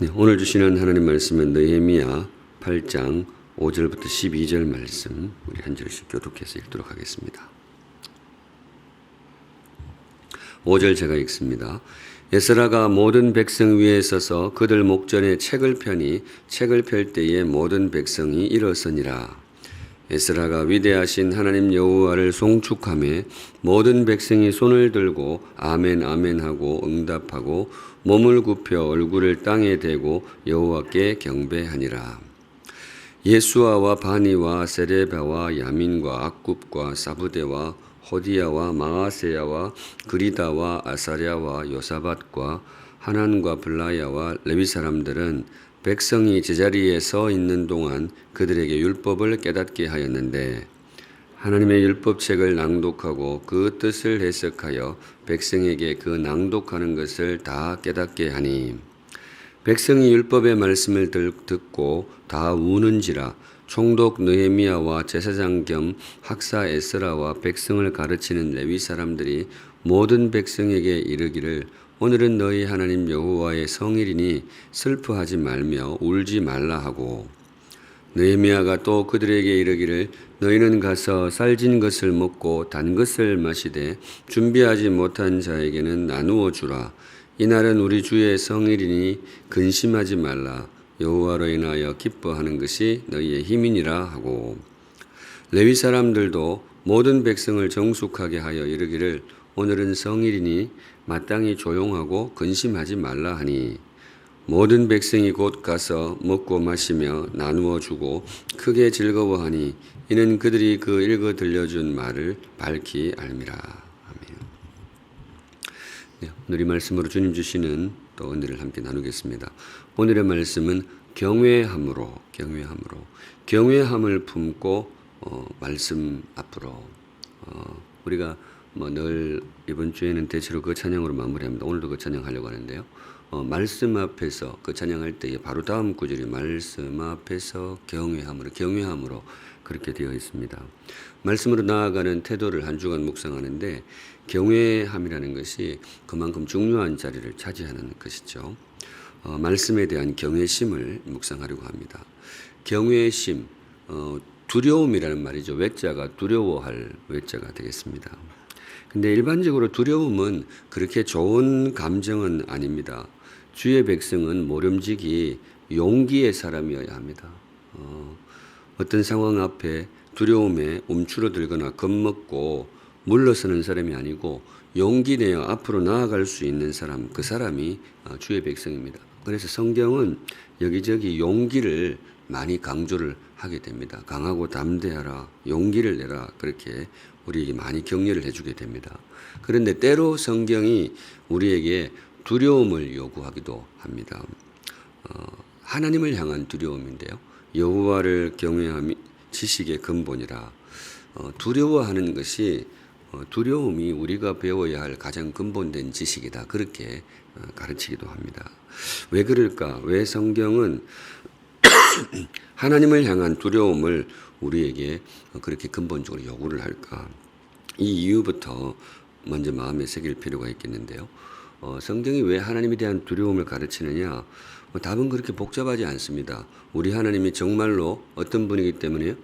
네, 오늘 주시는 하나님 말씀은 느헤미야 8장 5절부터 12절 말씀 우리 한 절씩 교독해서 읽도록 하겠습니다. 5절 제가 읽습니다. 에스라가 모든 백성 위에 서서 그들 목전에 책을 펴니 책을 펼 때에 모든 백성이 일어서니라. 에스라가 위대하신 하나님 여호와를 송축하며 모든 백성이 손을 들고 아멘 아멘 하고 응답하고 몸을 굽혀 얼굴을 땅에 대고 여호와께 경배하니라. 예수아와 바니와 세레바와 야민과 악굽과 사부대와 호디야와 마아세야와 그리다와 아사랴와 요사밧과 하난과 블라야와 레위 사람들은 백성이 제자리에 서 있는 동안 그들에게 율법을 깨닫게 하였는데 하나님의 율법책을 낭독하고 그 뜻을 해석하여 백성에게 그 낭독하는 것을 다 깨닫게 하니 백성이 율법의 말씀을 듣고 다 우는지라. 총독 느헤미야와 제사장 겸 학사 에스라와 백성을 가르치는 레위 사람들이 모든 백성에게 이르기를 오늘은 너희 하나님 여호와의 성일이니 슬퍼하지 말며 울지 말라 하고 느헤미야가 또 그들에게 이르기를 너희는 가서 살진 것을 먹고 단 것을 마시되 준비하지 못한 자에게는 나누어 주라. 이날은 우리 주의 성일이니 근심하지 말라. 여호와로 인하여 기뻐하는 것이 너희의 힘이니라 하고 레위 사람들도 모든 백성을 정숙하게 하여 이르기를 오늘은 성일이니 마땅히 조용하고 근심하지 말라 하니 모든 백성이 곧 가서 먹고 마시며 나누어 주고 크게 즐거워하니 이는 그들이 그 읽어 들려준 말을 밝히 알미라. 아멘. 네, 오늘 이 말씀으로 주님 주시는 또 은혜를 함께 나누겠습니다. 오늘의 말씀은 경외함을 품고 말씀 앞으로 우리가 늘 이번 주에는 대체로 그 찬양으로 마무리합니다. 오늘도 그 찬양하려고 하는데요. 말씀 앞에서 그 찬양할 때에 바로 다음 구절이 말씀 앞에서 경외함으로 그렇게 되어 있습니다. 말씀으로 나아가는 태도를 한 주간 묵상하는데 경외함이라는 것이 그만큼 중요한 자리를 차지하는 것이죠. 말씀에 대한 경외심을 묵상하려고 합니다. 경외심, 두려움이라는 말이죠. 외자가 두려워할 외자가 되겠습니다. 근데 일반적으로 두려움은 그렇게 좋은 감정은 아닙니다. 주의 백성은 모름지기 용기의 사람이어야 합니다. 어떤 상황 앞에 두려움에 움츠러들거나 겁먹고 물러서는 사람이 아니고 용기 내어 앞으로 나아갈 수 있는 사람, 그 사람이 주의 백성입니다. 그래서 성경은 여기저기 용기를 많이 강조를 하게 됩니다. 강하고 담대하라, 용기를 내라, 그렇게 우리에게 많이 격려를 해주게 됩니다. 그런데 때로 성경이 우리에게 두려움을 요구하기도 합니다. 하나님을 향한 두려움인데요. 여호와를 경외함이 지식의 근본이라. 두려워하는 것이 두려움이 우리가 배워야 할 가장 근본된 지식이다. 그렇게 가르치기도 합니다. 왜 그럴까? 왜 성경은 하나님을 향한 두려움을 우리에게 그렇게 근본적으로 요구를 할까? 이 이유부터 먼저 마음에 새길 필요가 있겠는데요. 성경이 왜 하나님에 대한 두려움을 가르치느냐? 답은 그렇게 복잡하지 않습니다. 우리 하나님이 정말로 어떤 분이기 때문에요?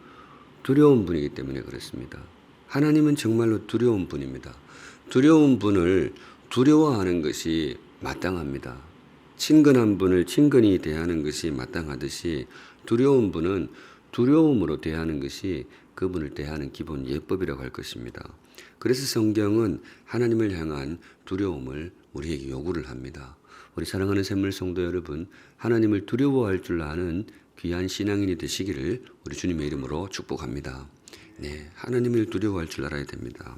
두려운 분이기 때문에 그렇습니다. 하나님은 정말로 두려운 분입니다. 두려운 분을 두려워하는 것이 마땅합니다. 친근한 분을 친근히 대하는 것이 마땅하듯이 두려운 분은 두려움으로 대하는 것이 그분을 대하는 기본 예법이라고 할 것입니다. 그래서 성경은 하나님을 향한 두려움을 우리에게 요구를 합니다. 우리 사랑하는 샘물 성도 여러분, 하나님을 두려워할 줄 아는 귀한 신앙인이 되시기를 우리 주님의 이름으로 축복합니다. 네, 하나님을 두려워할 줄 알아야 됩니다.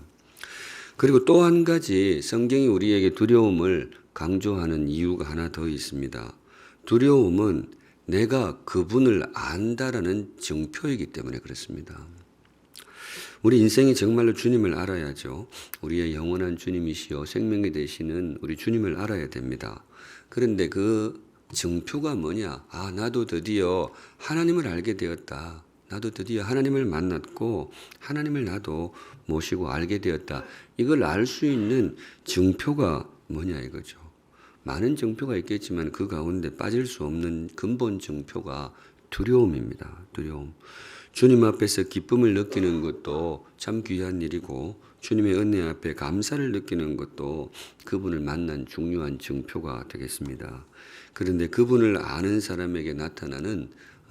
그리고 또 한 가지 성경이 우리에게 두려움을 강조하는 이유가 하나 더 있습니다. 두려움은 내가 그분을 안다라는 증표이기 때문에 그렇습니다. 우리 인생이 정말로 주님을 알아야죠. 우리의 영원한 주님이시여 생명이 되시는 우리 주님을 알아야 됩니다. 그런데 그 증표가 뭐냐? 나도 드디어 하나님을 알게 되었다. 나도 드디어 하나님을 만났고 하나님을 나도 모시고 알게 되었다. 이걸 알 수 있는 증표가 뭐냐 이거죠. 많은 정표가 있겠지만 그 가운데 빠질 수 없는 근본 정표가 두려움입니다. 두려움. 주님 앞에서 기쁨을 느끼는 것도 참 귀한 일이고 주님의 은혜 앞에 감사를 느끼는 것도 그분을 만난 중요한 정표가 되겠습니다. 그런데 그분을 아는 사람에게 나타나는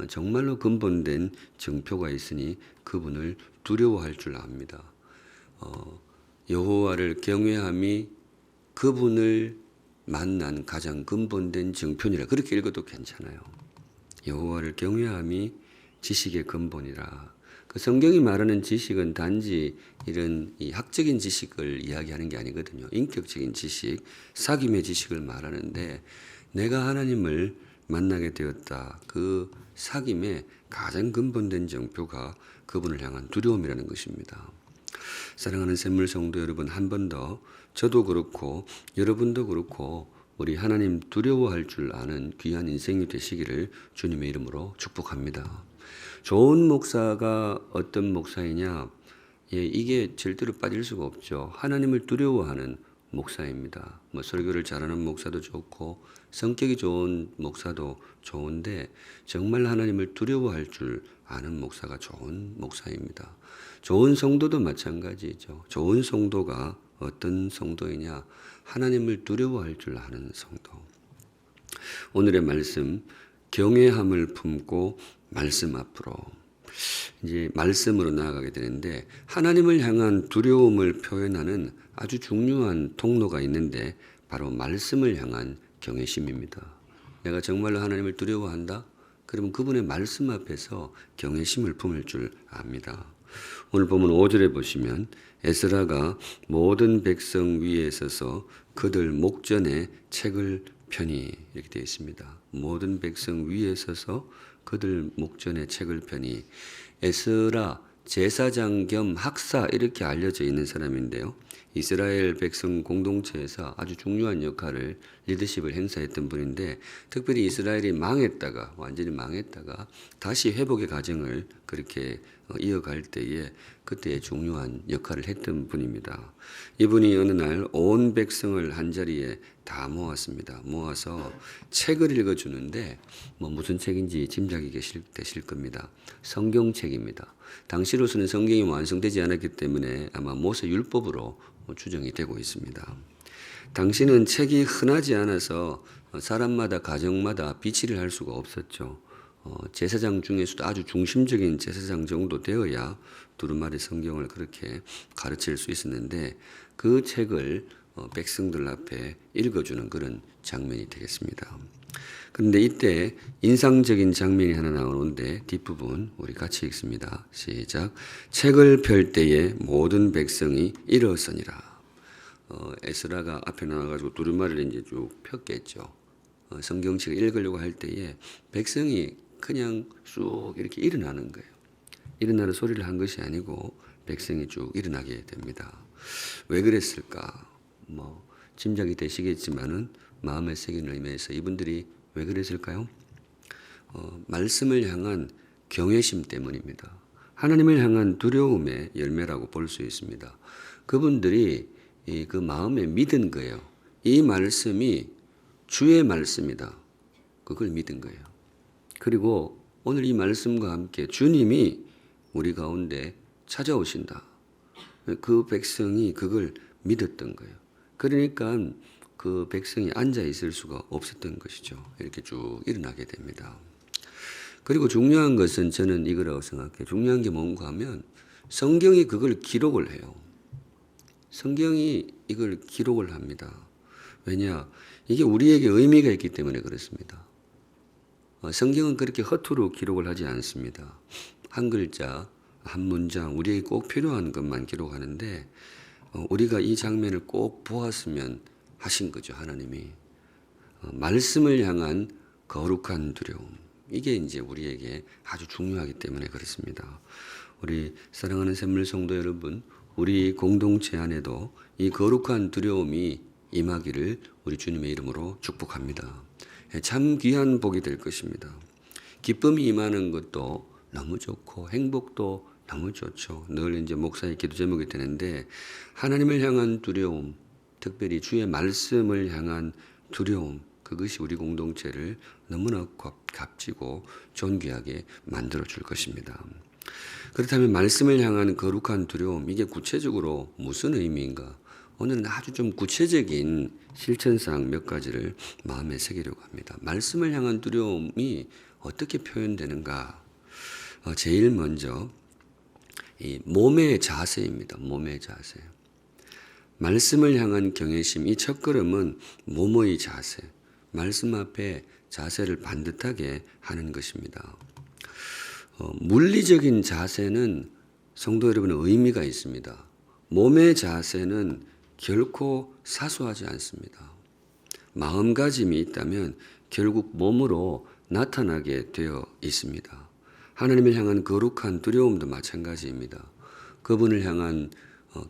정말로 근본된 정표가 있으니 그분을 두려워할 줄 압니다. 여호와를 경외함이 그분을 만난 가장 근본된 정표니라. 그렇게 읽어도 괜찮아요. 여호와를 경외함이 지식의 근본이라. 그 성경이 말하는 지식은 단지 이런 이 학적인 지식을 이야기하는 게 아니거든요. 인격적인 지식, 사귐의 지식을 말하는데 내가 하나님을 만나게 되었다. 그 사귐의 가장 근본된 정표가 그분을 향한 두려움이라는 것입니다. 사랑하는 샘물 성도 여러분, 한 번 더 저도 그렇고 여러분도 그렇고 우리 하나님 두려워할 줄 아는 귀한 인생이 되시기를 주님의 이름으로 축복합니다. 좋은 목사가 어떤 목사이냐? 이게 절대로 빠질 수가 없죠. 하나님을 두려워하는 목사입니다. 설교를 잘하는 목사도 좋고 성격이 좋은 목사도 좋은데 정말 하나님을 두려워할 줄 아는 목사가 좋은 목사입니다. 좋은 성도도 마찬가지죠. 좋은 성도가 어떤 성도이냐? 하나님을 두려워할 줄 아는 성도. 오늘의 말씀, 경외함을 품고 말씀 앞으로. 이제 말씀으로 나아가게 되는데 하나님을 향한 두려움을 표현하는 아주 중요한 통로가 있는데 바로 말씀을 향한 경외심입니다. 내가 정말로 하나님을 두려워한다? 그러면 그분의 말씀 앞에서 경외심을 품을 줄 압니다. 오늘 보면 5절에 보시면 에스라가 모든 백성 위에 서서 그들 목전에 책을 펴니 이렇게 되어 있습니다. 모든 백성 위에 서서 그들 목전에 책을 펴니. 에스라 제사장 겸 학사 이렇게 알려져 있는 사람인데요. 이스라엘 백성 공동체에서 아주 중요한 역할을 리더십을 행사했던 분인데 특별히 이스라엘이 망했다가 완전히 망했다가 다시 회복의 과정을 그렇게 이어갈 때에 그때 중요한 역할을 했던 분입니다. 이분이 어느 날 온 백성을 한자리에 다 모았습니다. 모아서 책을 읽어주는데 무슨 책인지 짐작이 되실 겁니다. 성경책입니다. 당시로서는 성경이 완성되지 않았기 때문에 아마 모세율법으로 추정이 되고 있습니다. 당시는 책이 흔하지 않아서 사람마다 가정마다 비치를 할 수가 없었죠. 제사장 중에서도 아주 중심적인 제사장 정도 되어야 두루마리 성경을 그렇게 가르칠 수 있었는데 그 책을 백성들 앞에 읽어주는 그런 장면이 되겠습니다. 그런데 이때 인상적인 장면이 하나 나오는데 뒷부분 우리 같이 읽습니다. 시작. 책을 펼 때에 모든 백성이 일어서니라. 에스라가 앞에 나와가지고 두루마리를 이제 쭉 폈겠죠. 성경책을 읽으려고 할 때에 백성이 그냥 쭉 이렇게 일어나는 거예요. 일어나는 소리를 한 것이 아니고 백성이 쭉 일어나게 됩니다. 왜 그랬을까? 짐작이 되시겠지만은 마음에 새기는 의미에서 이분들이 왜 그랬을까요? 말씀을 향한 경외심 때문입니다. 하나님을 향한 두려움의 열매라고 볼 수 있습니다. 그분들이 그 마음에 믿은 거예요. 이 말씀이 주의 말씀이다. 그걸 믿은 거예요. 그리고 오늘 이 말씀과 함께 주님이 우리 가운데 찾아오신다. 그 백성이 그걸 믿었던 거예요. 그러니까 그 백성이 앉아 있을 수가 없었던 것이죠. 이렇게 쭉 일어나게 됩니다. 그리고 중요한 것은 저는 이거라고 생각해요. 중요한 게 뭔가 하면 성경이 그걸 기록을 해요. 성경이 이걸 기록을 합니다. 왜냐? 이게 우리에게 의미가 있기 때문에 그렇습니다. 성경은 그렇게 허투루 기록을 하지 않습니다. 한 글자, 한 문장, 우리에게 꼭 필요한 것만 기록하는데 우리가 이 장면을 꼭 보았으면 하신 거죠, 하나님이. 말씀을 향한 거룩한 두려움. 이게 이제 우리에게 아주 중요하기 때문에 그렇습니다. 우리 사랑하는 샘물 성도 여러분, 우리 공동체 안에도 이 거룩한 두려움이 임하기를 우리 주님의 이름으로 축복합니다. 참 귀한 복이 될 것입니다. 기쁨이 임하는 것도 너무 좋고 행복도 너무 좋죠. 늘 이제 목사의 기도 제목이 되는데 하나님을 향한 두려움, 특별히 주의 말씀을 향한 두려움, 그것이 우리 공동체를 너무나 값지고 존귀하게 만들어 줄 것입니다. 그렇다면 말씀을 향한 거룩한 두려움, 이게 구체적으로 무슨 의미인가? 오늘은 아주 좀 구체적인 실천사항 몇 가지를 마음에 새기려고 합니다. 말씀을 향한 두려움이 어떻게 표현되는가? 제일 먼저 이 몸의 자세입니다. 몸의 자세. 말씀을 향한 경외심, 이 첫걸음은 몸의 자세, 말씀 앞에 자세를 반듯하게 하는 것입니다. 물리적인 자세는 성도 여러분 의미가 있습니다. 몸의 자세는 결코 사소하지 않습니다. 마음가짐이 있다면 결국 몸으로 나타나게 되어 있습니다. 하나님을 향한 거룩한 두려움도 마찬가지입니다. 그분을 향한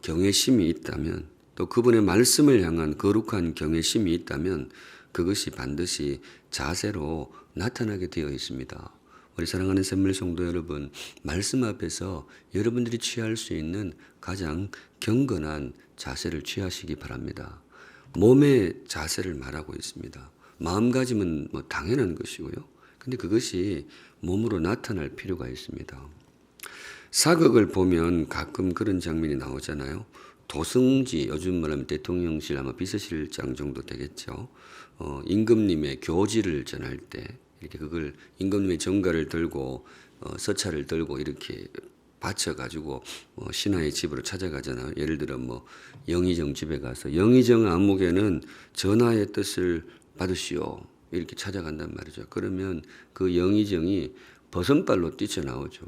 경외심이 있다면, 또 그분의 말씀을 향한 거룩한 경외심이 있다면 그것이 반드시 자세로 나타나게 되어 있습니다. 우리 사랑하는 샘물 성도 여러분, 말씀 앞에서 여러분들이 취할 수 있는 가장 경건한 자세를 취하시기 바랍니다. 몸의 자세를 말하고 있습니다. 마음가짐은 당연한 것이고요. 근데 그것이 몸으로 나타날 필요가 있습니다. 사극을 보면 가끔 그런 장면이 나오잖아요. 도승지, 요즘 말하면 대통령실 아마 비서실장 정도 되겠죠. 임금님의 교지를 전할 때 이렇게 그걸 임금님의 정가를 들고 서찰을 들고 이렇게 받쳐가지고 신하의 집으로 찾아가잖아요. 예를 들어 영의정 집에 가서 영의정 안목에는 전하의 뜻을 받으시오 이렇게 찾아간단 말이죠. 그러면 그 영의정이 버선발로 뛰쳐나오죠.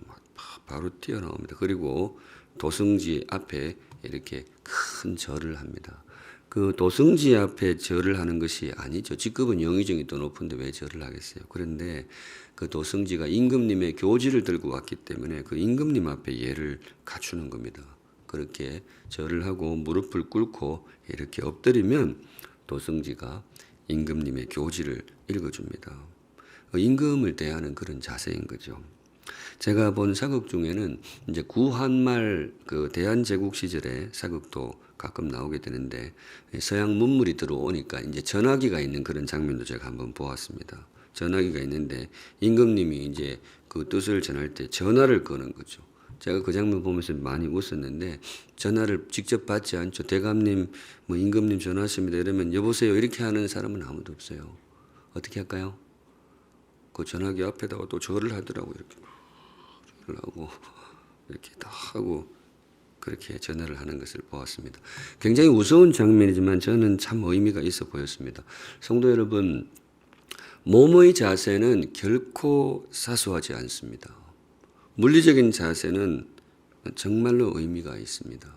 바로 뛰어나옵니다. 그리고 도승지 앞에 이렇게 큰 절을 합니다. 그 도승지 앞에 절을 하는 것이 아니죠. 직급은 영의정이 더 높은데 왜 절을 하겠어요. 그런데 그 도승지가 임금님의 교지를 들고 왔기 때문에 그 임금님 앞에 예를 갖추는 겁니다. 그렇게 절을 하고 무릎을 꿇고 이렇게 엎드리면 도승지가 임금님의 교지를 읽어줍니다. 임금을 대하는 그런 자세인 거죠. 제가 본 사극 중에는 이제 구한말 그 대한제국 시절에 사극도 가끔 나오게 되는데 서양 문물이 들어오니까 이제 전화기가 있는 그런 장면도 제가 한번 보았습니다. 전화기가 있는데 임금님이 이제 그 뜻을 전할 때 전화를 거는 거죠. 제가 그 장면 보면서 많이 웃었는데 전화를 직접 받지 않죠. 대감님, 임금님 전화하십니다. 이러면 여보세요 이렇게 하는 사람은 아무도 없어요. 어떻게 할까요? 그 전화기 앞에다가 또 절을 하더라고요. 이렇게 절을 하고 이렇게 다 하고 그렇게 전화를 하는 것을 보았습니다. 굉장히 우스운 장면이지만 저는 참 의미가 있어 보였습니다. 성도 여러분, 몸의 자세는 결코 사소하지 않습니다. 물리적인 자세는 정말로 의미가 있습니다.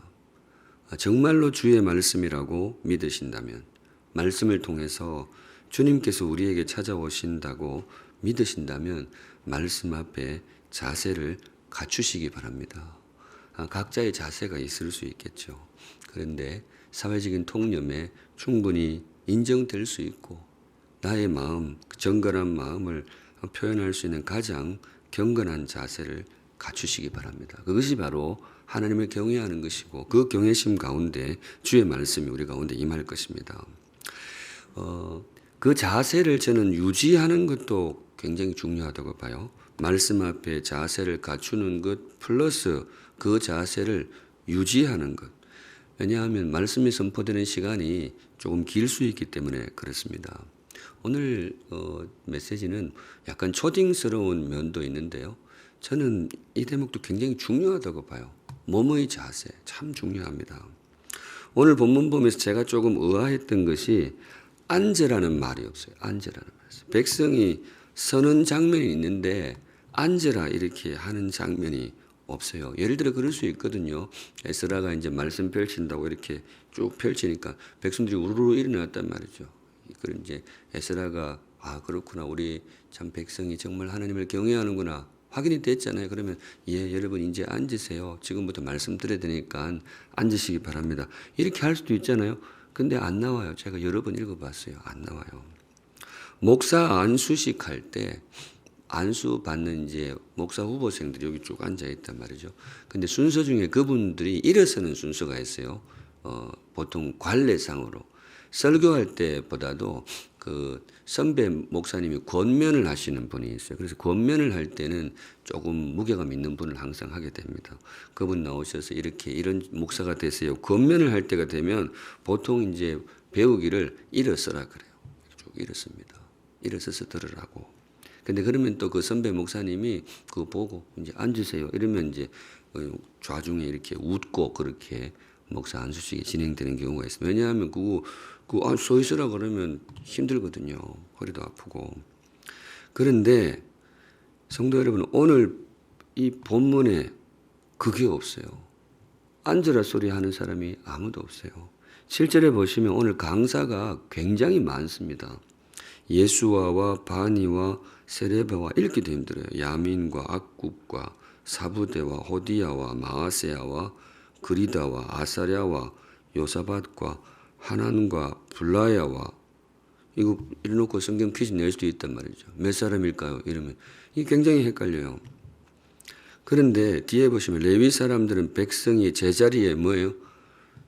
정말로 주의 말씀이라고 믿으신다면, 말씀을 통해서 주님께서 우리에게 찾아오신다고 믿으신다면 말씀 앞에 자세를 갖추시기 바랍니다. 각자의 자세가 있을 수 있겠죠. 그런데 사회적인 통념에 충분히 인정될 수 있고 나의 마음, 정건한 마음을 표현할 수 있는 가장 경건한 자세를 갖추시기 바랍니다. 그것이 바로 하나님을 경외하는 것이고 그 경외심 가운데 주의 말씀이 우리 가운데 임할 것입니다. 그 자세를 저는 유지하는 것도 굉장히 중요하다고 봐요. 말씀 앞에 자세를 갖추는 것 플러스 그 자세를 유지하는 것. 왜냐하면 말씀이 선포되는 시간이 조금 길 수 있기 때문에 그렇습니다. 오늘 메시지는 약간 초딩스러운 면도 있는데요. 저는 이 대목도 굉장히 중요하다고 봐요. 몸의 자세 참 중요합니다. 오늘 본문 보면서 제가 조금 의아했던 것이 앉으라는 말이 없어요. 앉으라는 말이. 백성이 서는 장면이 있는데 앉으라 이렇게 하는 장면이 없어요. 예를 들어 그럴 수 있거든요. 에스라가 이제 말씀 펼친다고 이렇게 쭉 펼치니까 백성들이 우르르 일어났단 말이죠. 그런 이제 에스라가 그렇구나. 우리 참 백성이 정말 하나님을 경외하는구나. 확인이 됐잖아요. 그러면 여러분 이제 앉으세요. 지금부터 말씀 드려야 되니까 앉으시기 바랍니다. 이렇게 할 수도 있잖아요. 근데 안 나와요. 제가 여러 번 읽어봤어요. 안 나와요. 목사 안수식 할 때 안수 받는 이제 목사 후보생들이 여기 쭉 앉아 있단 말이죠. 근데 순서 중에 그분들이 일어서는 순서가 있어요. 보통 관례상으로 설교할 때보다도 그 선배 목사님이 권면을 하시는 분이 있어요. 그래서 권면을 할 때는 조금 무게감 있는 분을 항상 하게 됩니다. 그분 나오셔서 이렇게 이런 목사가 되세요. 권면을 할 때가 되면 보통 이제 배우기를 일어서라 그래요. 쭉 일었습니다. 일어서서 들으라고. 근데 그러면 또 그 선배 목사님이 그거 보고 이제 앉으세요. 이러면 이제 좌중에 이렇게 웃고 그렇게 목사 안수식이 진행되는 경우가 있습니다. 왜냐하면 서 있으라 그러면 힘들거든요. 허리도 아프고. 그런데 성도 여러분, 오늘 이 본문에 그게 없어요. 앉으라 소리 하는 사람이 아무도 없어요. 실제로 보시면 오늘 강사가 굉장히 많습니다. 예수와와 바니와 세레바와 읽기도 힘들어요. 야민과 악국과 사부대와 호디야와 마아세야와 그리다와 아사랴와 요사밧과 하난과 블라야와 이거 이래놓고 성경 퀴즈 낼 수도 있단 말이죠. 몇 사람일까요? 이러면 이게 굉장히 헷갈려요. 그런데 뒤에 보시면 레위 사람들은 백성이 제자리에 뭐예요?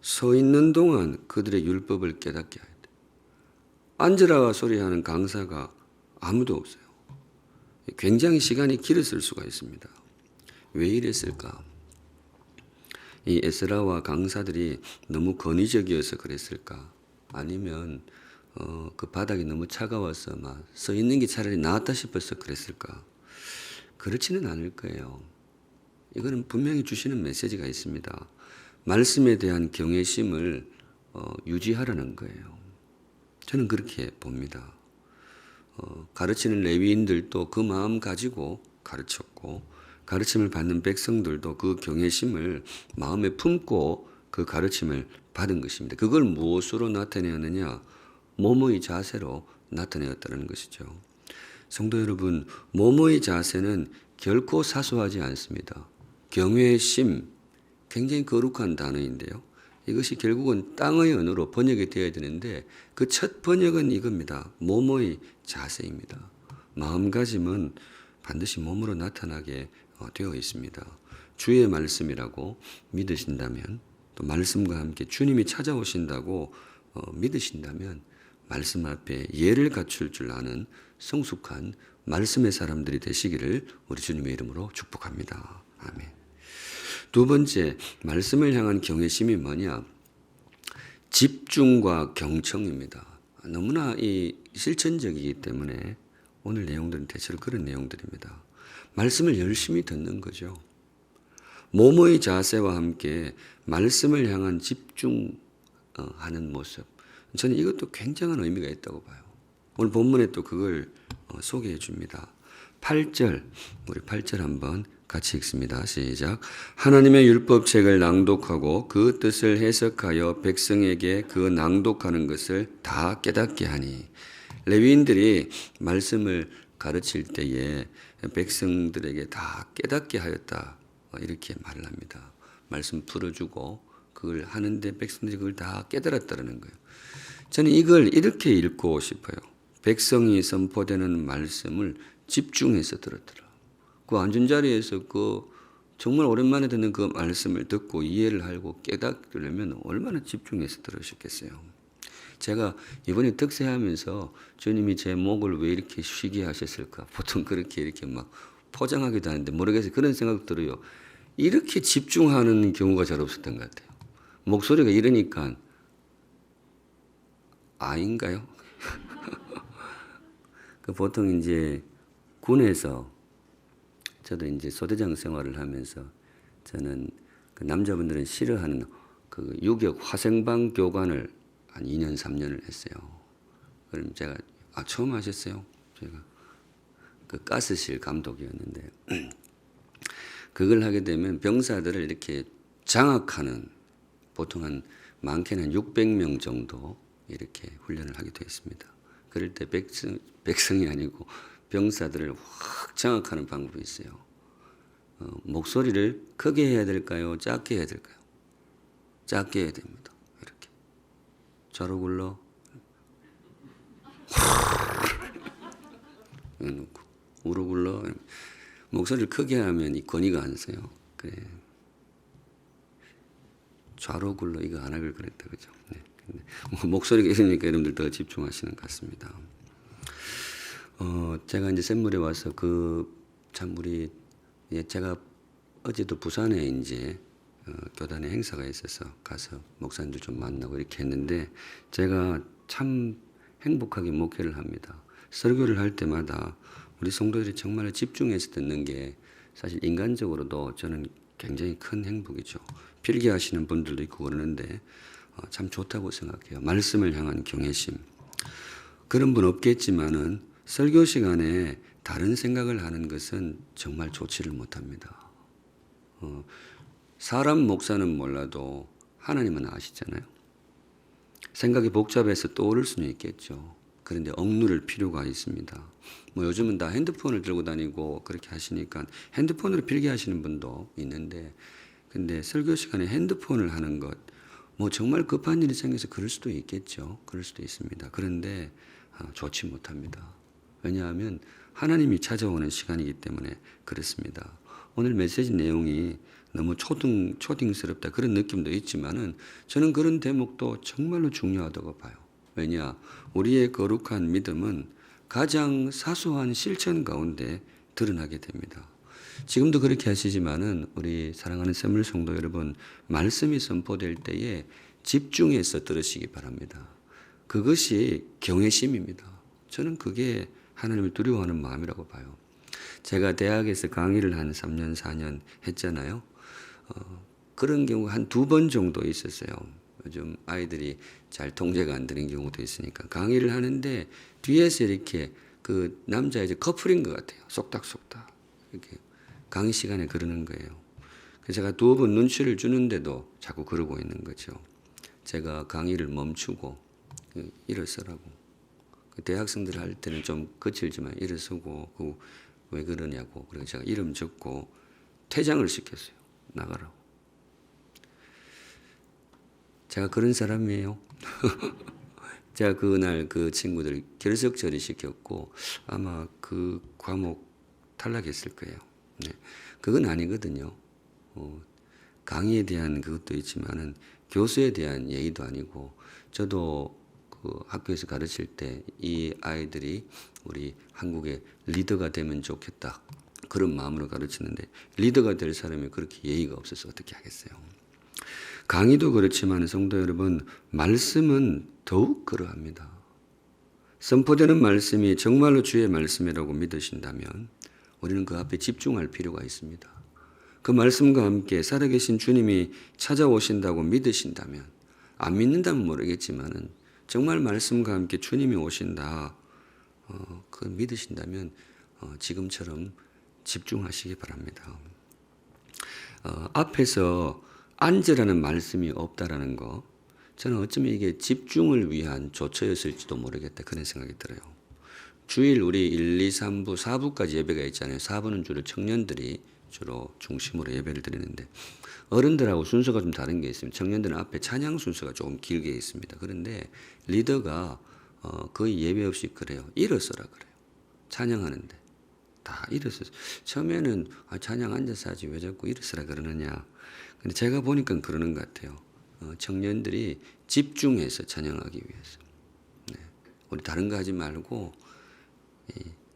서 있는 동안 그들의 율법을 깨닫게 해야 돼. 앉으라 소리하는 강사가 아무도 없어요. 굉장히 시간이 길었을 수가 있습니다. 왜 이랬을까? 이 에스라와 강사들이 너무 권위적이어서 그랬을까? 아니면 그 바닥이 너무 차가워서 막 서 있는 게 차라리 나았다 싶어서 그랬을까? 그렇지는 않을 거예요. 이거는 분명히 주시는 메시지가 있습니다. 말씀에 대한 경외심을 유지하라는 거예요. 저는 그렇게 봅니다. 가르치는 레위인들도 그 마음 가지고 가르쳤고 가르침을 받는 백성들도 그 경외심을 마음에 품고 그 가르침을 받은 것입니다. 그걸 무엇으로 나타내었느냐? 모모의 자세로 나타내었다는 것이죠. 성도 여러분, 모모의 자세는 결코 사소하지 않습니다. 경외심, 굉장히 거룩한 단어인데요. 이것이 결국은 땅의 언어로 번역이 되어야 되는데 그 첫 번역은 이겁니다. 모모의 자세입니다. 마음가짐은 반드시 몸으로 나타나게 되어 있습니다. 주의 말씀이라고 믿으신다면 또 말씀과 함께 주님이 찾아오신다고 믿으신다면 말씀 앞에 예를 갖출 줄 아는 성숙한 말씀의 사람들이 되시기를 우리 주님의 이름으로 축복합니다. 아멘. 두 번째, 말씀을 향한 경외심이 뭐냐? 집중과 경청입니다. 너무나 이 실천적이기 때문에 오늘 내용들은 대체로 그런 내용들입니다. 말씀을 열심히 듣는 거죠. 모모의 자세와 함께 말씀을 향한 집중하는 모습. 저는 이것도 굉장한 의미가 있다고 봐요. 오늘 본문에 또 그걸 소개해 줍니다. 8절, 우리 8절 한번 같이 읽습니다. 시작. 하나님의 율법책을 낭독하고 그 뜻을 해석하여 백성에게 그 낭독하는 것을 다 깨닫게 하니. 레위인들이 말씀을 가르칠 때에 백성들에게 다 깨닫게 하였다. 이렇게 말을 합니다. 말씀 풀어주고 그걸 하는데 백성들이 그걸 다 깨달았다는 거예요. 저는 이걸 이렇게 읽고 싶어요. 백성이 선포되는 말씀을 집중해서 들었더라. 그 앉은 자리에서 그 정말 오랜만에 듣는 그 말씀을 듣고 이해를 하고 깨닫으려면 얼마나 집중해서 들으셨겠어요. 제가 이번에 득세하면서 주님이 제 목을 왜 이렇게 쉬게 하셨을까? 보통 그렇게 이렇게 막 포장하기도 하는데 모르겠어요. 그런 생각 들어요. 이렇게 집중하는 경우가 잘 없었던 것 같아요. 목소리가 이러니까 아인가요? 그 보통 이제 군에서 저도 이제 소대장 생활을 하면서 저는 그 남자분들은 싫어하는 그 유격 화생방 교관을 한 2년, 3년을 했어요. 그럼 제가, 처음 하셨어요? 제가 그 가스실 감독이었는데, 그걸 하게 되면 병사들을 이렇게 장악하는 보통 많게는 한 600명 정도 이렇게 훈련을 하게 되어 있습니다. 그럴 때 백성이 아니고 병사들을 확 장악하는 방법이 있어요. 목소리를 크게 해야 될까요? 작게 해야 될까요? 작게 해야 됩니다. 이렇게. 좌로 굴러. 우로 굴러. 목소리를 크게 하면 이 권위가 안 서요. 그래. 좌로 굴러 이거 안 하길 그랬다. 그죠? 네. 목소리가 이러니까 여러분들 더 집중하시는 것 같습니다. 제가 이제 샘물에 와서 참 우리 제가 어제도 부산에 이제 교단의 행사가 있어서 가서 목사님들 좀 만나고 이렇게 했는데 제가 참 행복하게 목회를 합니다. 설교를 할 때마다 우리 성도들이 정말 집중해서 듣는 게 사실 인간적으로도 저는 굉장히 큰 행복이죠. 필기하시는 분들도 있고 그러는데 참 좋다고 생각해요. 말씀을 향한 경외심. 그런 분 없겠지만은 설교 시간에 다른 생각을 하는 것은 정말 좋지를 못합니다. 사람 목사는 몰라도 하나님은 아시잖아요. 생각이 복잡해서 떠오를 수는 있겠죠. 그런데 억누를 필요가 있습니다. 뭐 요즘은 다 핸드폰을 들고 다니고 그렇게 하시니까 핸드폰으로 필기하시는 분도 있는데, 근데 설교 시간에 핸드폰을 하는 것, 뭐 정말 급한 일이 생겨서 그럴 수도 있겠죠. 그럴 수도 있습니다. 그런데 좋지 못합니다. 왜냐하면 하나님이 찾아오는 시간이기 때문에 그렇습니다. 오늘 메시지 내용이 너무 초딩스럽다 그런 느낌도 있지만은 저는 그런 대목도 정말로 중요하다고 봐요. 왜냐? 우리의 거룩한 믿음은 가장 사소한 실천 가운데 드러나게 됩니다. 지금도 그렇게 하시지만은 우리 사랑하는 샘물 성도 여러분, 말씀이 선포될 때에 집중해서 들으시기 바랍니다. 그것이 경외심입니다. 저는 그게 하나님을 두려워하는 마음이라고 봐요. 제가 대학에서 강의를 한 3년, 4년 했잖아요. 그런 경우 한 2번 정도 있었어요. 요즘 아이들이 잘 통제가 안 되는 경우도 있으니까 강의를 하는데 뒤에서 이렇게 그 남자 이제 커플인 것 같아요. 속닥속닥 이렇게 강의 시간에 그러는 거예요. 그래서 제가 2번 눈치를 주는데도 자꾸 그러고 있는 거죠. 제가 강의를 멈추고 일어서라고. 대학생들 할 때는 좀 거칠지만 일어서고 왜 그러냐고. 그래서 제가 이름 적고 퇴장을 시켰어요. 나가라고. 제가 그런 사람이에요. 제가 그날 그 친구들 결석 처리시켰고 아마 그 과목 탈락했을 거예요. 네. 그건 아니거든요. 강의에 대한 그것도 있지만은 교수에 대한 예의도 아니고, 저도 그 학교에서 가르칠 때 이 아이들이 우리 한국의 리더가 되면 좋겠다 그런 마음으로 가르치는데, 리더가 될 사람이 그렇게 예의가 없어서 어떻게 하겠어요. 강의도 그렇지만 성도 여러분, 말씀은 더욱 그러합니다. 선포되는 말씀이 정말로 주의 말씀이라고 믿으신다면 우리는 그 앞에 집중할 필요가 있습니다. 그 말씀과 함께 살아계신 주님이 찾아오신다고 믿으신다면, 안 믿는다면 모르겠지만은 정말 말씀과 함께 주님이 오신다 그 믿으신다면 지금처럼 집중하시기 바랍니다. 앞에서 앉으라는 말씀이 없다라는 거, 저는 어쩌면 이게 집중을 위한 조처였을지도 모르겠다 그런 생각이 들어요. 주일 우리 1, 2, 3부, 4부까지 예배가 있잖아요. 4부는 주로 청년들이 주로 중심으로 예배를 드리는데, 어른들하고 순서가 좀 다른 게 있습니다. 청년들은 앞에 찬양 순서가 조금 길게 있습니다. 그런데 리더가 거의 예배 없이 그래요. 일어서라 그래요. 찬양하는데 다 일어서서. 처음에는 찬양 앉아서 하지 왜 자꾸 일어서라 그러느냐. 근데 제가 보니까 그러는 것 같아요. 청년들이 집중해서 찬양하기 위해서. 네. 우리 다른 거 하지 말고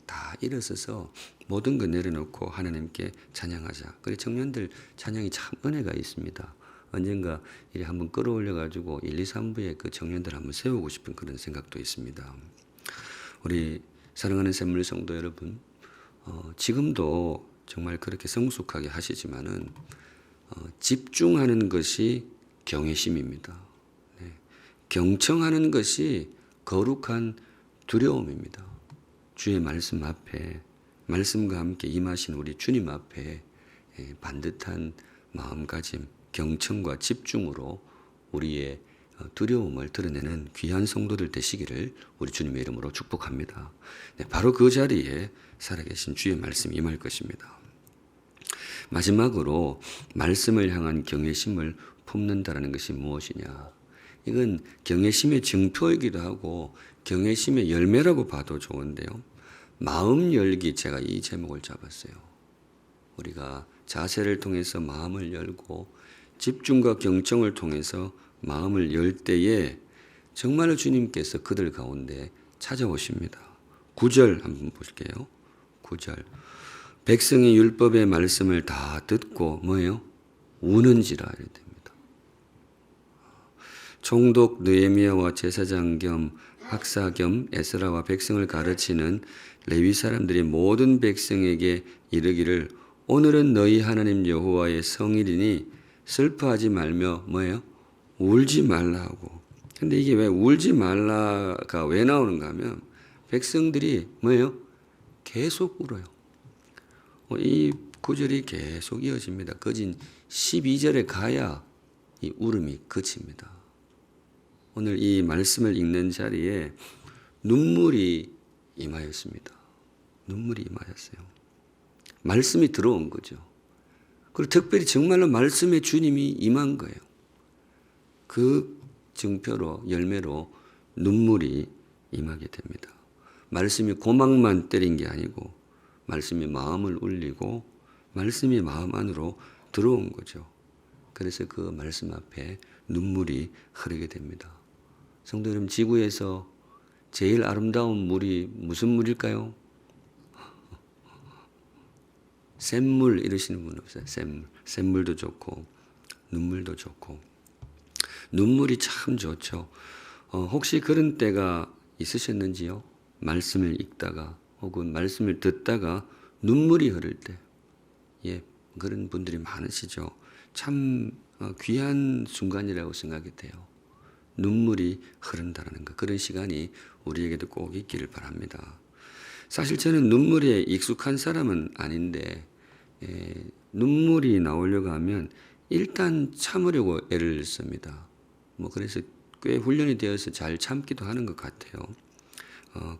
다 일어서서 모든 거 내려놓고 하나님께 찬양하자. 그래 청년들 찬양이 참 은혜가 있습니다. 언젠가 이래 한번 끌어올려가지고 1, 2, 3부에 그 청년들 한번 세우고 싶은 그런 생각도 있습니다. 우리 사랑하는 샘물 성도 여러분, 지금도 정말 그렇게 성숙하게 하시지만은 집중하는 것이 경외심입니다. 네. 경청하는 것이 거룩한 두려움입니다. 주의 말씀 앞에, 말씀과 함께 임하신 우리 주님 앞에 반듯한 마음가짐, 경청과 집중으로 우리의 두려움을 드러내는 귀한 성도들 되시기를 우리 주님의 이름으로 축복합니다. 네, 바로 그 자리에 살아계신 주의 말씀이 임할 것입니다. 마지막으로 말씀을 향한 경외심을 품는다는 것이 무엇이냐. 이건 경외심의 증표이기도 하고 경외심의 열매라고 봐도 좋은데요. 마음 열기, 제가 이 제목을 잡았어요. 우리가 자세를 통해서 마음을 열고 집중과 경청을 통해서 마음을 열 때에 정말로 주님께서 그들 가운데 찾아오십니다. 9절 한번 볼게요. 9절. 백성이 율법의 말씀을 다 듣고 뭐예요? 우는지라 이렇게 됩니다. 총독 느헤미야와 제사장 겸 학사 겸 에스라와 백성을 가르치는 레위 사람들이 모든 백성에게 이르기를 오늘은 너희 하나님 여호와의 성일이니 슬퍼하지 말며 뭐예요? 울지 말라 하고. 근데 이게 왜 울지 말라가 왜 나오는가 하면 백성들이 뭐예요? 계속 울어요. 이 구절이 계속 이어집니다. 거진 12절에 가야 이 울음이 그칩니다. 오늘 이 말씀을 읽는 자리에 눈물이 임하였습니다. 눈물이 임하였어요. 말씀이 들어온 거죠. 그리고 특별히 정말로 말씀의 주님이 임한 거예요. 그 증표로 열매로 눈물이 임하게 됩니다. 말씀이 고막만 때린 게 아니고 말씀이 마음을 울리고 말씀이 마음 안으로 들어온 거죠. 그래서 그 말씀 앞에 눈물이 흐르게 됩니다. 성도 여러분, 지구에서 제일 아름다운 물이 무슨 물일까요? 샘물 이러시는 분 없어요? 샘물. 샘물도 좋고 눈물도 좋고 눈물이 참 좋죠. 혹시 그런 때가 있으셨는지요? 말씀을 읽다가 혹은 말씀을 듣다가 눈물이 흐를 때, 예, 그런 분들이 많으시죠. 참 귀한 순간이라고 생각이 돼요. 눈물이 흐른다는 것, 그런 시간이 우리에게도 꼭 있기를 바랍니다. 사실 저는 눈물에 익숙한 사람은 아닌데 눈물이 나오려고 하면 일단 참으려고 애를 씁니다. 그래서 꽤 훈련이 되어서 잘 참기도 하는 것 같아요.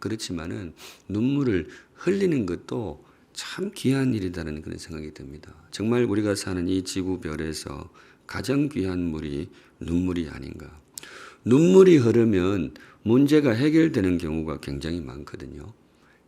그렇지만은 눈물을 흘리는 것도 참 귀한 일이다라는 그런 생각이 듭니다. 정말 우리가 사는 이 지구별에서 가장 귀한 물이 눈물이 아닌가. 눈물이 흐르면 문제가 해결되는 경우가 굉장히 많거든요.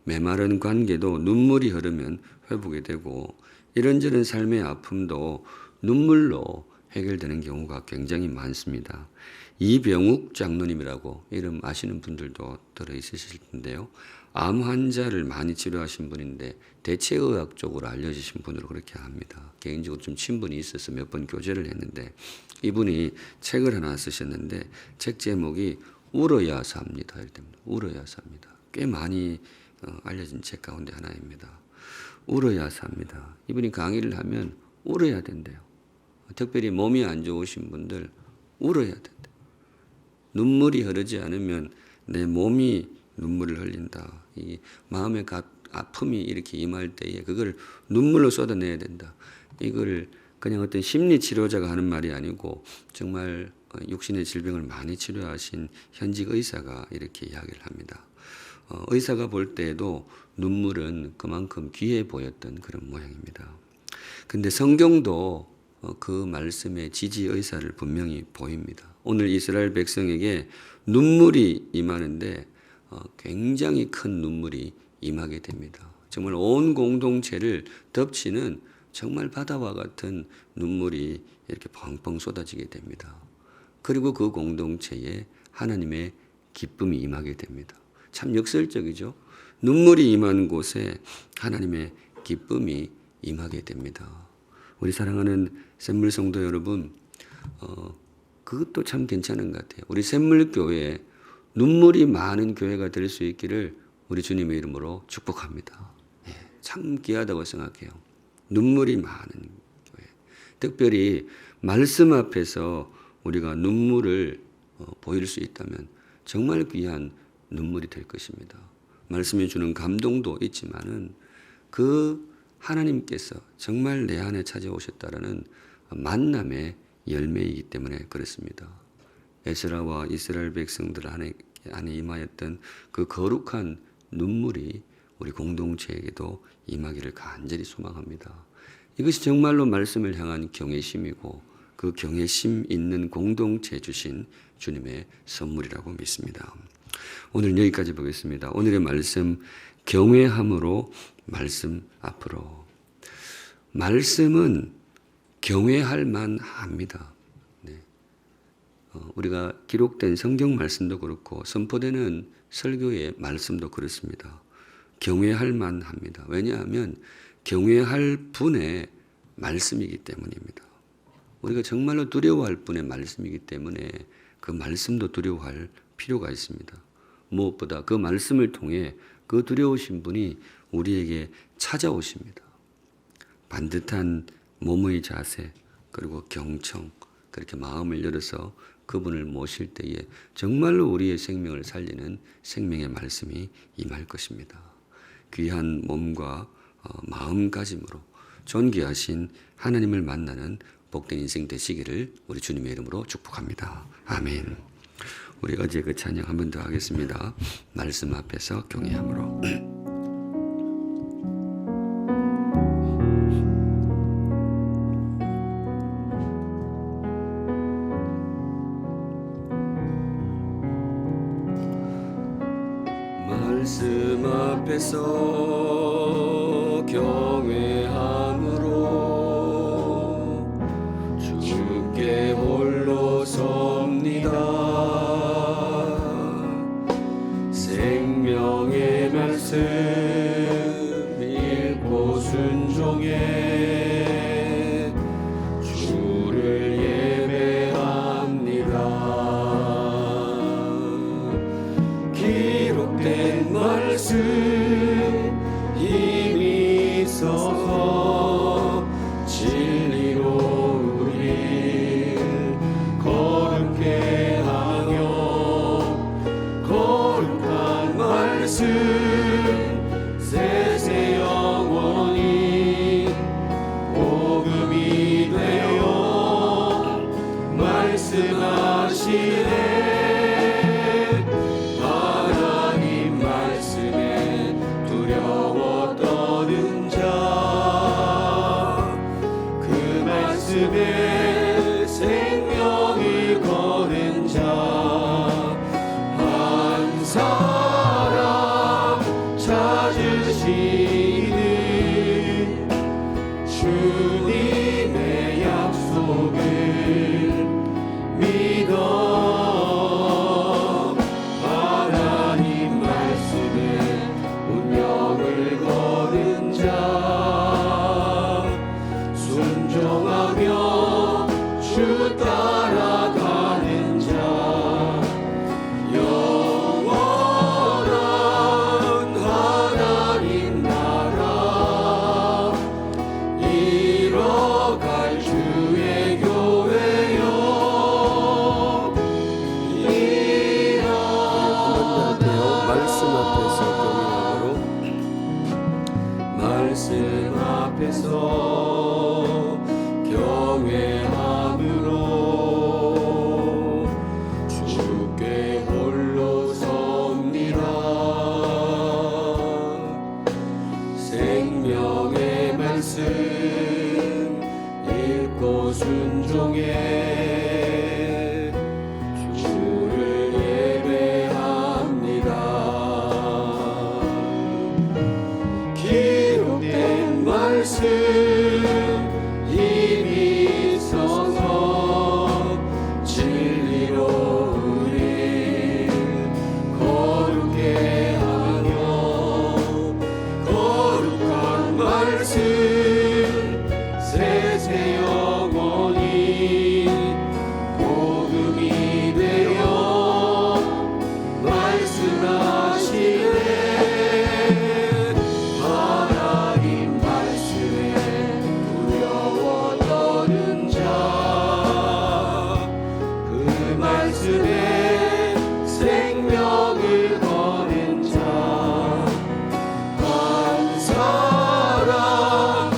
메마른 관계도 눈물이 흐르면 회복이 되고 이런저런 삶의 아픔도 눈물로 해결되는 경우가 굉장히 많습니다. 이병욱 장로님이라고 이름 아시는 분들도 들어있으실 텐데요. 암 환자를 많이 치료하신 분인데 대체의학 쪽으로 알려지신 분으로 그렇게 합니다. 개인적으로 좀 친분이 있어서 몇 번 교제를 했는데 이분이 책을 하나 쓰셨는데 책 제목이 울어야 삽니다. 울어야 삽니다. 꽤 많이 알려진 책 가운데 하나입니다. 울어야 삽니다. 이분이 강의를 하면 울어야 된대요. 특별히 몸이 안 좋으신 분들 울어야 된대요. 눈물이 흐르지 않으면 내 몸이 눈물을 흘린다. 이 마음의 아픔이 이렇게 임할 때에 그걸 눈물로 쏟아내야 된다. 이걸 그냥 어떤 심리 치료자가 하는 말이 아니고 정말 육신의 질병을 많이 치료하신 현직 의사가 이렇게 이야기를 합니다. 의사가 볼 때에도 눈물은 그만큼 귀해 보였던 그런 모양입니다. 근데 성경도 그 말씀의 지지 의사를 분명히 보입니다. 오늘 이스라엘 백성에게 눈물이 임하는데 굉장히 큰 눈물이 임하게 됩니다. 정말 온 공동체를 덮치는 정말 바다와 같은 눈물이 이렇게 펑펑 쏟아지게 됩니다. 그리고 그 공동체에 하나님의 기쁨이 임하게 됩니다. 참 역설적이죠. 눈물이 임한 곳에 하나님의 기쁨이 임하게 됩니다. 우리 사랑하는 샘물 성도 여러분, 그것도 참 괜찮은 것 같아요. 우리 샘물교회 눈물이 많은 교회가 될 수 있기를 우리 주님의 이름으로 축복합니다. 참 귀하다고 생각해요. 눈물이 많은 교회. 특별히 말씀 앞에서 우리가 눈물을 보일 수 있다면 정말 귀한 눈물이 될 것입니다. 말씀이 주는 감동도 있지만은 그 하나님께서 정말 내 안에 찾아오셨다라는 만남의 열매이기 때문에 그렇습니다. 에스라와 이스라엘 백성들 안에 임하였던 그 거룩한 눈물이 우리 공동체에게도 임하기를 간절히 소망합니다. 이것이 정말로 말씀을 향한 경외심이고 그 경외심 있는 공동체 주신 주님의 선물이라고 믿습니다. 오늘 여기까지 보겠습니다. 오늘의 말씀 경외함으로 말씀 앞으로. 말씀은 경외할 만합니다. 네. 우리가 기록된 성경 말씀도 그렇고 선포되는 설교의 말씀도 그렇습니다. 경외할 만합니다. 왜냐하면 경외할 분의 말씀이기 때문입니다. 우리가 정말로 두려워할 분의 말씀이기 때문에 그 말씀도 두려워할 필요가 있습니다. 무엇보다 그 말씀을 통해 그 두려우신 분이 우리에게 찾아오십니다. 반듯한 몸의 자세 그리고 경청 그렇게 마음을 열어서 그분을 모실 때에 정말로 우리의 생명을 살리는 생명의 말씀이 임할 것입니다. 귀한 몸과 마음가짐으로 존귀하신 하나님을 만나는 복된 인생 되시기를 우리 주님의 이름으로 축복합니다. 아멘. 우리 어제 그 찬양 한 번 더 하겠습니다. 말씀 앞에서 경외함으로. 말씀 앞에서 경외함으로 주께 홀로 섭니다. 생명의 말씀 읽고 순종해 주를 예배합니다. 기록된 말씀 힘이 있어서 진리로 우릴 거룩해 하며 거룩한 말씀 세세 영원히 복음이 되어 말씀하시네. 하나님 말씀에 두려워 떠는 자 그 말씀에 생명을 거는 자 한 사람 찾으시는 주님의 약속을 믿어 하나님 말씀에 운명을 거는 자 순종하며 주 따라가는 자 영원한 하나님 나라 이뤄갈 주의 교회여 말씀 앞에서 경외함으로 말씀 앞에서 경외함으로 주께 홀로 섭니다. 생명의 말씀 읽고 순종해 주를 예배합니다. 기록된 말씀 힘이 있어서 진리로 우릴 거룩해 하며 거룩한 말씀 세세 영원히 복음이 되어 말씀하시네. 하나님 말씀에 두려워 떠는 자 그 말씀에 생명을 거는 자 한 사람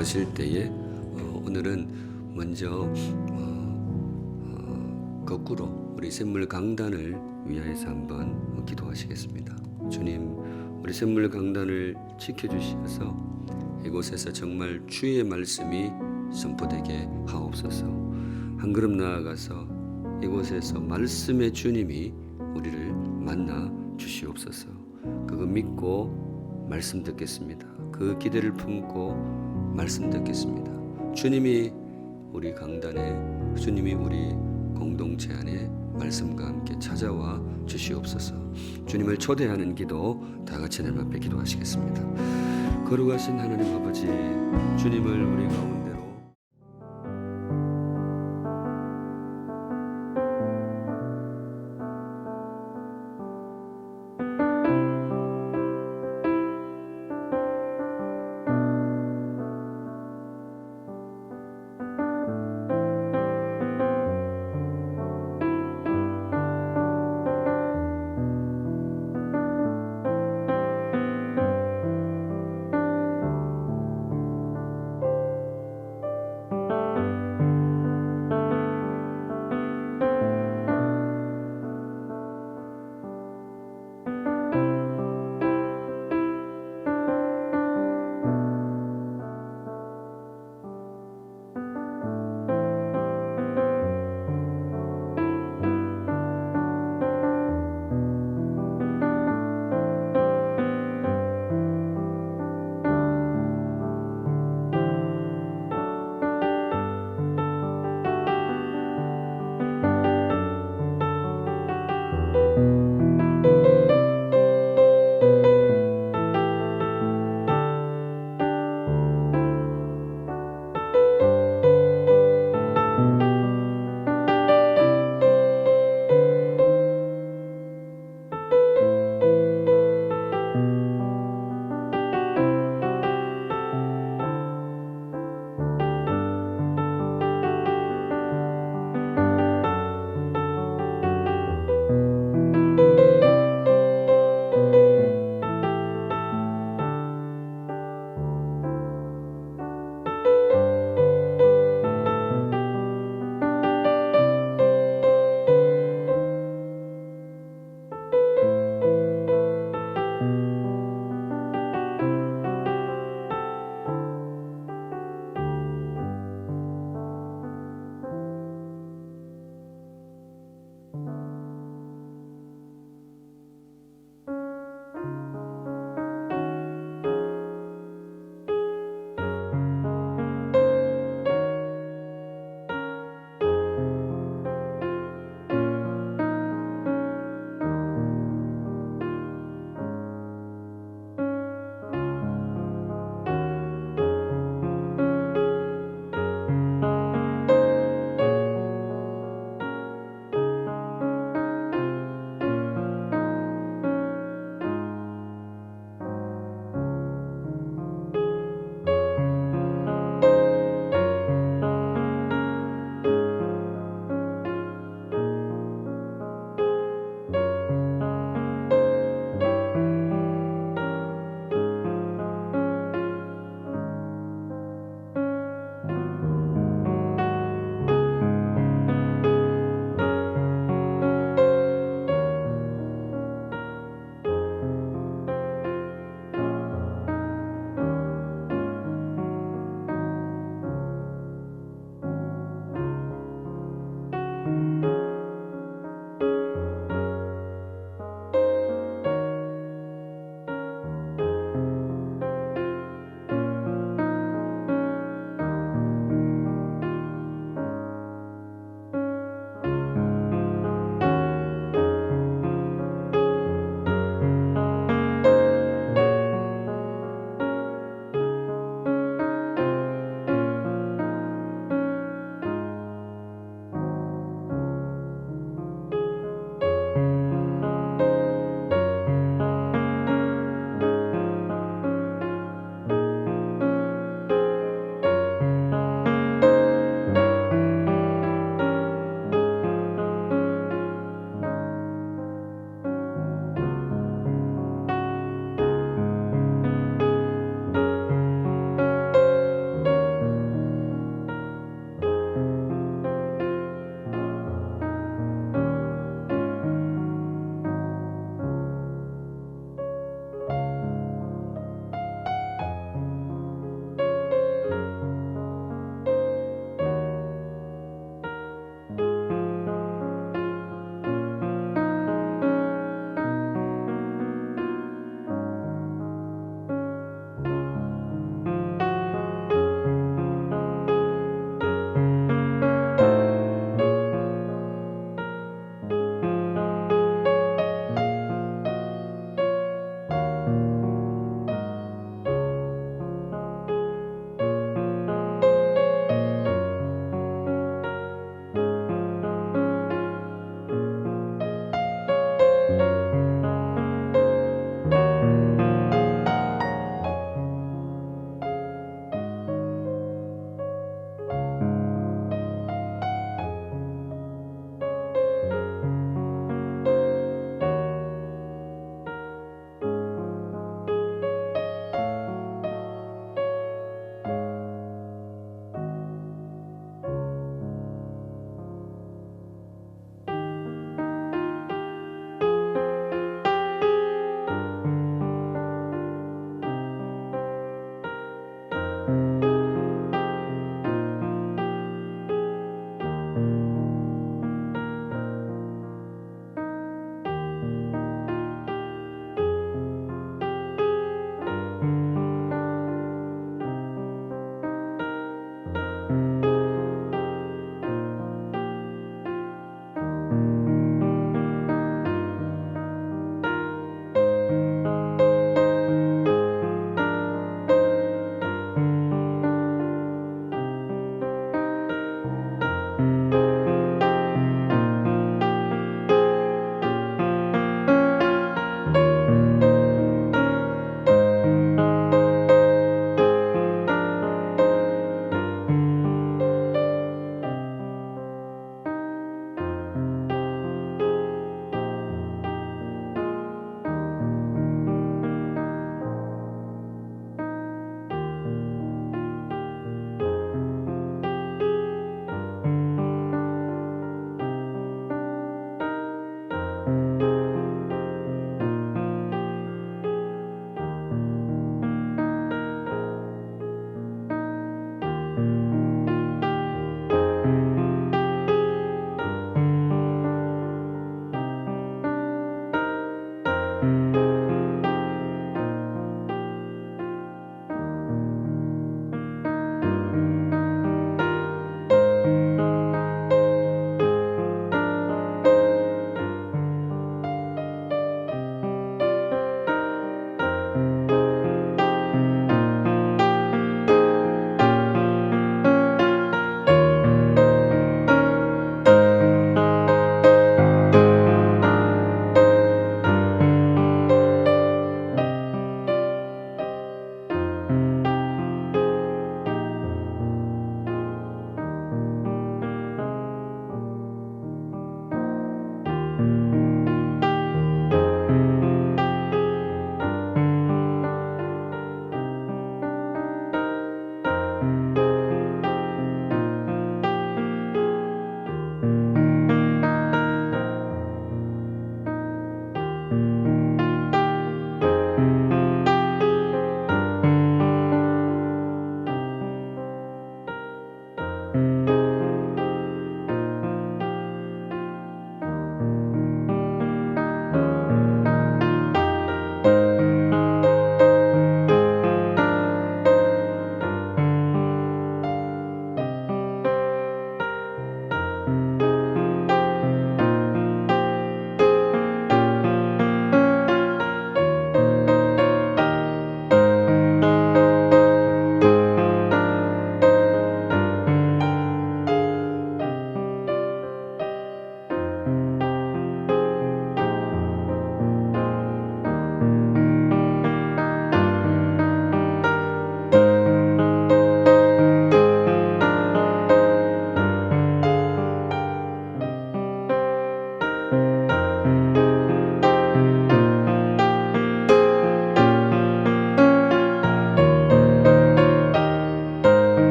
기도하실 때에 오늘은 먼저 거꾸로 우리 샘물 강단을 위하여서 한번 기도하시겠습니다. 주님, 우리 샘물 강단을 지켜주시어서 이곳에서 정말 주의 말씀이 선포되게 하옵소서. 한 걸음 나아가서 이곳에서 말씀의 주님이 우리를 만나 주시옵소서. 그거 믿고 말씀 듣겠습니다. 그 기대를 품고 말씀 듣겠습니다. 주님이 우리 강단에, 주님이 우리 공동체 안에 말씀과 함께 찾아와 주시옵소서. 주님을 초대하는 기도 다 같이 하나님 앞에 기도하시겠습니다. 거룩하신 하나님 아버지, 주님을 우리 가운데로